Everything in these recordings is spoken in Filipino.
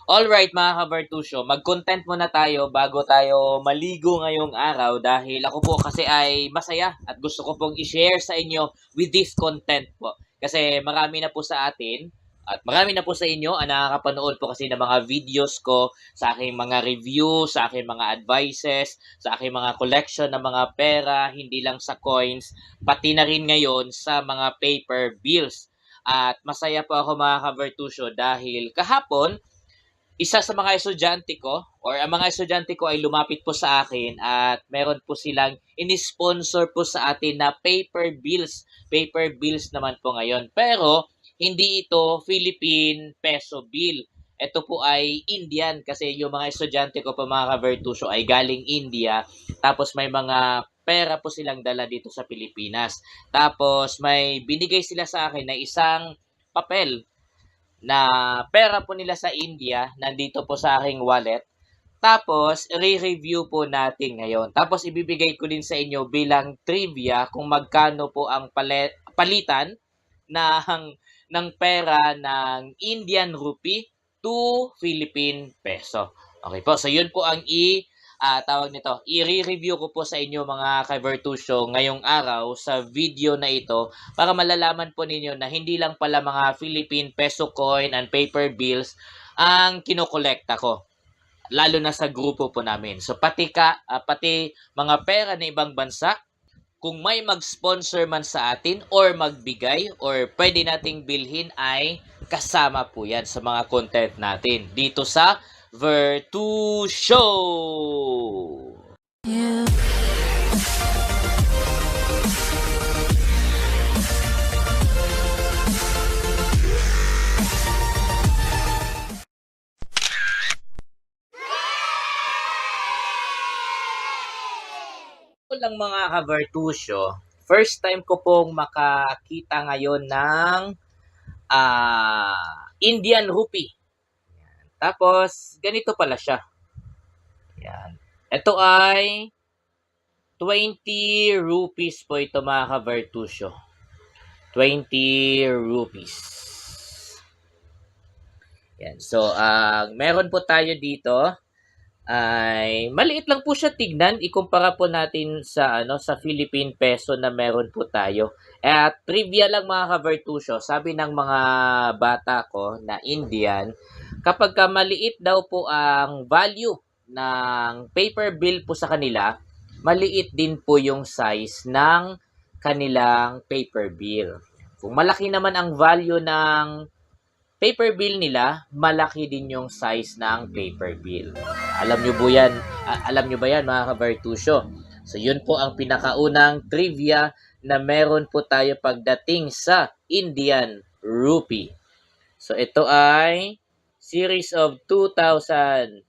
Alright mga kabartusyo, mag-content muna tayo bago tayo maligo ngayong araw dahil ako po kasi ay masaya at gusto ko pong i-share sa inyo with this content po. Kasi marami na po sa atin at marami na po sa inyo ang nakakapanood po kasi ng mga videos ko, sa aking mga review, sa aking mga advices, sa aking mga collection ng mga pera, hindi lang sa coins, pati na rin ngayon sa mga paper bills. At masaya po ako mga kabartusyo dahil kahapon, isa sa mga estudyante ko or ang mga estudyante ko ay lumapit po sa akin at meron po silang ini-sponsor po sa atin na paper bills. Paper bills naman po ngayon. Pero hindi ito Philippine peso bill. Ito po ay Indian kasi yung mga estudyante ko pa mga ka-Virtusio ay galing India. Tapos may mga pera po silang dala dito sa Pilipinas. Tapos may binigay sila sa akin na isang papel na pera po nila sa India, nandito po sa aking wallet. Tapos, re-review po natin ngayon. Tapos, ibibigay ko din sa inyo bilang trivia kung magkano po ang palitan ng, ng pera ng Indian rupee to Philippine peso. Okay po, so yun po ang tawag nito, i-review ko po sa inyo mga ka-Virtusio ngayong araw sa video na ito para malalaman po ninyo na hindi lang pala mga Philippine peso coin and paper bills ang kinokolekta ko. Lalo na sa grupo po namin. So pati mga pera ng ibang bansa, kung may mag-sponsor man sa atin or magbigay or pwede nating bilhin ay kasama po yan sa mga content natin dito sa Virtu Show! Yeah. Lang mga ka-Virtusio, first time ko pong makakita ngayon ng Indian rupee. Yan. Tapos, ganito pala siya. Yan. Ito ay 20 rupees po ito mga ka-Virtusio. 20 rupees. Yan. So, meron po tayo dito ay maliit lang po siya tignan, ikumpara po natin sa sa Philippine peso na meron po tayo. At trivia lang mga ka-Virtusio, sabi ng mga bata ko na Indian, kapag ka maliit daw po ang value ng paper bill po sa kanila, maliit din po yung size ng kanilang paper bill. Kung malaki naman ang value ng paper bill nila, malaki din yung size ng paper bill. Alam nyo po yan? Alam nyo ba yan mga ka-Virtusio? So yun po ang pinakaunang trivia na meron po tayo pagdating sa Indian rupee. So ito ay series of 2019.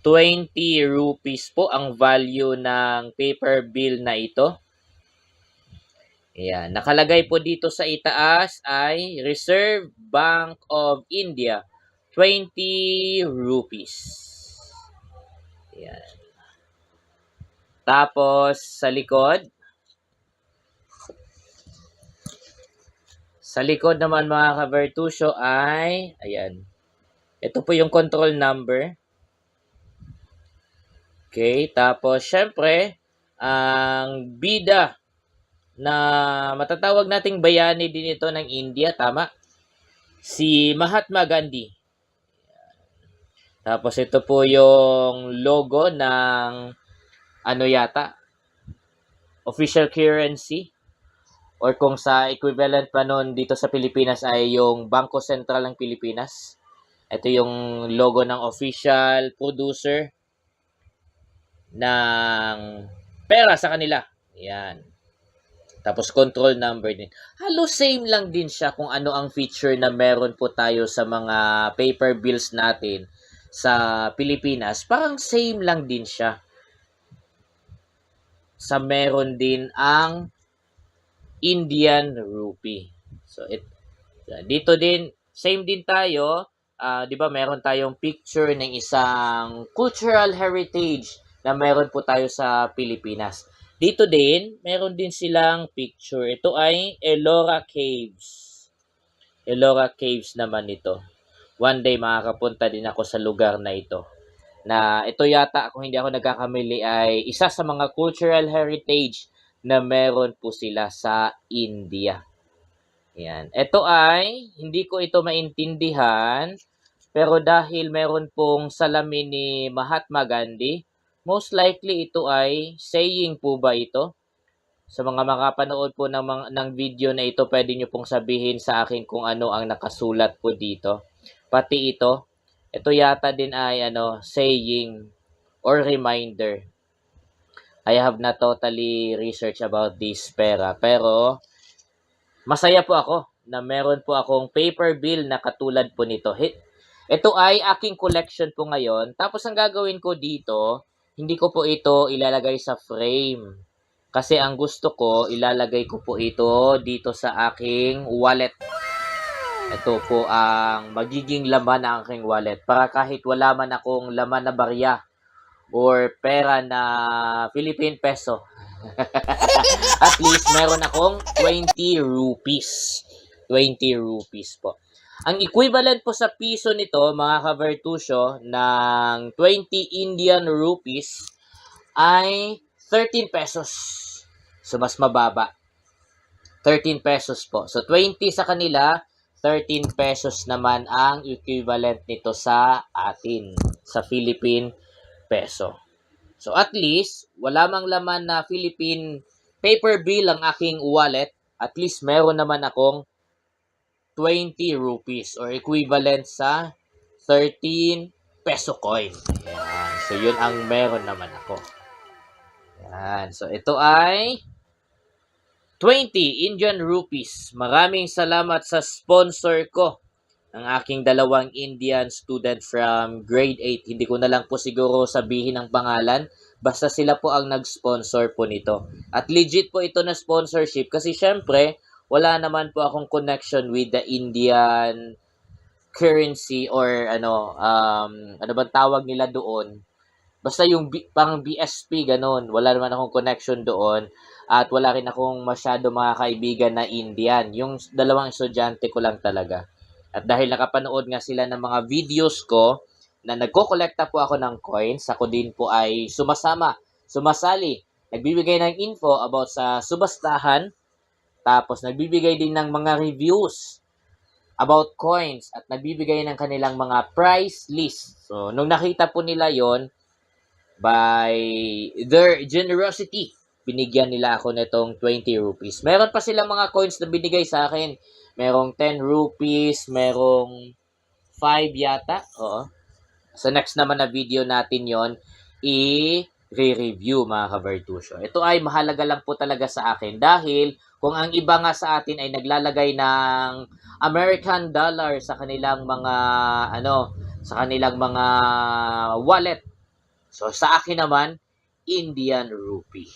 20 rupees po ang value ng paper bill na ito. Ayan. Nakalagay po dito sa itaas ay Reserve Bank of India, 20 rupees. Ayan. Tapos, sa likod naman mga ka-Virtusio ay, ayan. Ito po yung control number. Okay. Tapos, syempre, ang bida na matatawag nating bayani din ito ng India, tama? Si Mahatma Gandhi. Tapos ito po yung logo ng official currency or kung sa equivalent pa noon dito sa Pilipinas ay yung Bangko Sentral ng Pilipinas. Ito yung logo ng official producer ng pera sa kanila. Yan. Tapos control number din. Halos same lang din siya kung ano ang feature na meron po tayo sa mga paper bills natin sa Pilipinas. Parang same lang din siya. Sa meron din ang Indian rupee. So dito din same din tayo. 'Di ba meron tayong picture ng isang cultural heritage na meron po tayo sa Pilipinas. Dito din, meron din silang picture. Ito ay Ellora Caves. Ellora Caves naman ito. one day makakapunta din ako sa lugar na ito. Na ito yata, kung hindi ako nagkakamali, ay isa sa mga cultural heritage na meron po sila sa India. Yan. Ito ay, hindi ko ito maintindihan, pero dahil meron pong salamin ni Mahatma Gandhi, most likely ito ay saying po ba ito? Sa mga makapanood po ng video na ito, pwede nyo pong sabihin sa akin kung ano ang nakasulat po dito. Pati ito yata din ay saying or reminder. I have not totally researched about this pera, pero masaya po ako na meron po akong paper bill na katulad po nito. Ito ay aking collection po ngayon. Tapos ang gagawin ko dito, hindi ko po ito ilalagay sa frame. Kasi ang gusto ko, ilalagay ko po ito dito sa aking wallet. Ito po ang magiging laman ng aking wallet. Para kahit wala man akong laman na barya or pera na Philippine peso, at least meron akong 20 rupees. 20 rupees po. Ang equivalent po sa piso nito, mga ka-Vertusio, ng 20 Indian rupees ay 13 pesos. So, mas mababa. 13 pesos po. So, 20 sa kanila, 13 pesos naman ang equivalent nito sa atin, sa Philippine peso. So, at least, wala mang laman na Philippine paper bill ang aking wallet. At least, meron naman akong 20 rupees or equivalent sa 13 peso coin. Ayan. So, yun ang meron naman ako. Ayan. So, ito ay 20 Indian rupees. Maraming salamat sa sponsor ko, ang aking dalawang Indian student from grade 8. Hindi ko na lang po siguro sabihin ang pangalan. Basta sila po ang nag-sponsor po nito. At legit po ito na sponsorship kasi syempre, wala naman po akong connection with the Indian currency or ano bang tawag nila doon. Basta yung pang BSP, ganun. Wala naman akong connection doon. At wala rin akong masyado mga kaibigan na Indian. Yung dalawang estudyante ko lang talaga. At dahil nakapanood nga sila ng mga videos ko, na nagko-kolekta po ako ng coins, ako din po ay sumasali. Nagbibigay ng info about sa subastahan, tapos nagbibigay din ng mga reviews about coins, at nagbibigay ng kanilang mga price list. So, nung nakita po nila yon, by their generosity, binigyan nila ako nitong 20 rupees. Meron pa silang mga coins na binigay sa akin. Merong 10 rupees, merong 5 yata. Oo. Sa next naman na video natin yon, i-review mga ka-Vertusio. Ito ay mahalaga lang po talaga sa akin dahil kung ang iba nga sa atin ay naglalagay ng American dollar sa kanilang mga wallet. So, sa akin naman, Indian rupee.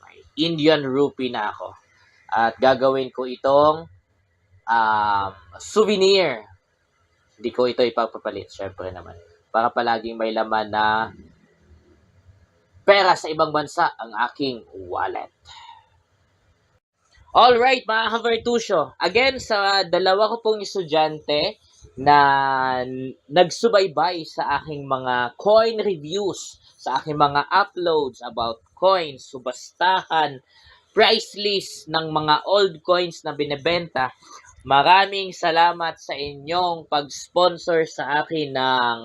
May Indian rupee na ako. At gagawin ko itong souvenir. Hindi ko ito ipapapalit, syempre naman. Para palaging may laman na pera sa ibang bansa ang aking wallet. Alright, mga ka-Vertusio. Again, sa dalawa ko pong estudyante na nagsubaybay sa aking mga coin reviews, sa aking mga uploads about coins, subastahan, price list ng mga old coins na binebenta. Maraming salamat sa inyong pag-sponsor sa akin ng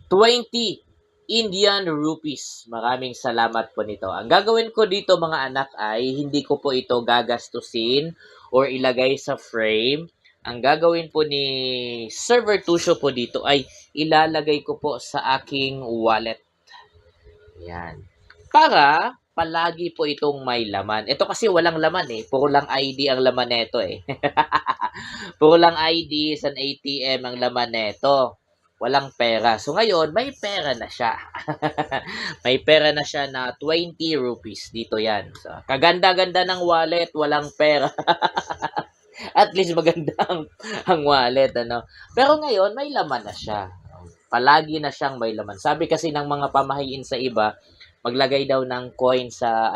20 Indian rupees. Maraming salamat po nito. Ang gagawin ko dito mga anak ay hindi ko po ito gagastusin or ilagay sa frame. Ang gagawin po ni Sir Vertusio po dito ay ilalagay ko po sa aking wallet. Yan. Para palagi po itong may laman. Ito kasi walang laman eh. Puro lang ID ang laman nito eh. Puro lang ID sa ATM ang laman nito. Walang pera. So ngayon, may pera na siya. May pera na siya na 20 rupees. Dito yan. So, kaganda-ganda ng wallet, walang pera. At least maganda ang wallet, ano. Pero ngayon, may laman na siya. Palagi na siyang may laman. Sabi kasi ng mga pamahiin sa iba, maglagay daw ng coin sa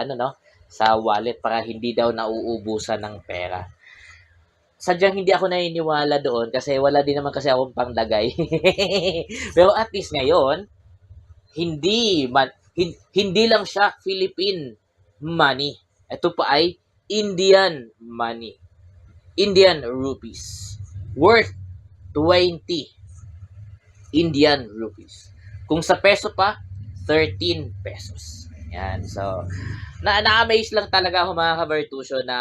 sa wallet para hindi daw nauubusan ng pera. sadyang hindi ako naniniwala doon kasi wala din naman kasi akong panglagay. Pero at least ngayon, hindi lang siya Philippine money. Ito pa ay Indian money. Indian rupees. Worth 20 Indian rupees. Kung sa peso pa, 13 pesos. Yan. So, na-amaze lang talaga ako mga kabertusyo na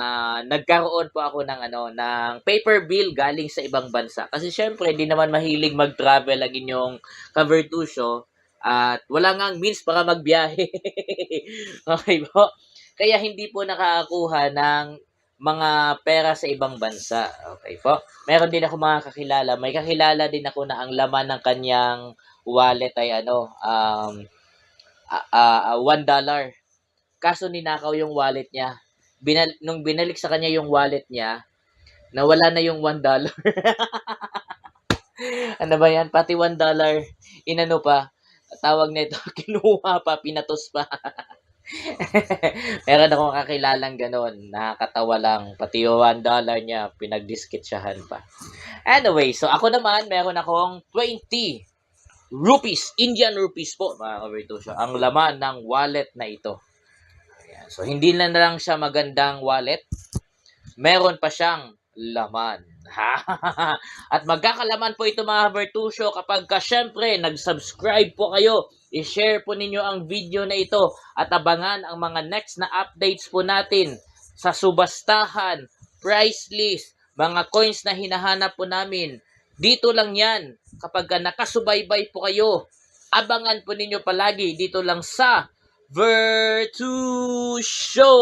nagkaroon po ako ng paper bill galing sa ibang bansa. Kasi syempre, hindi naman mahilig mag-travel ang inyong kabertusyo at wala ngang means para magbiyahe. Okay po? Kaya hindi po nakakakuha ng mga pera sa ibang bansa. Okay po? Meron din ako mga kakilala. May kakilala din ako na ang laman ng kanyang wallet ay $1. Kaso ninakaw yung wallet niya. Nung binalik sa kanya yung wallet niya, nawala na yung $1. Ano ba yan? Pati $1, inano pa, tawag nito, kinuha pa, pinatos pa. Meron akong kakilalang ganon, nakakatawa lang, pati yung $1 niya, pinagdiskitsahan pa. Anyway, so ako naman, meron akong 20 rupees, Indian rupees po, mga kabertusyo, ang laman ng wallet na ito. Ayan. So, hindi na lang siya magandang wallet, meron pa siyang laman. At magkakalaman po ito mga kabertusyo kapag syempre nag-subscribe po kayo, i-share po ninyo ang video na ito at abangan ang mga next na updates po natin sa subastahan, price list, mga coins na hinahanap po namin. Dito lang yan kapag nakasubaybay po kayo. Abangan po ninyo palagi dito lang sa Virtu Show!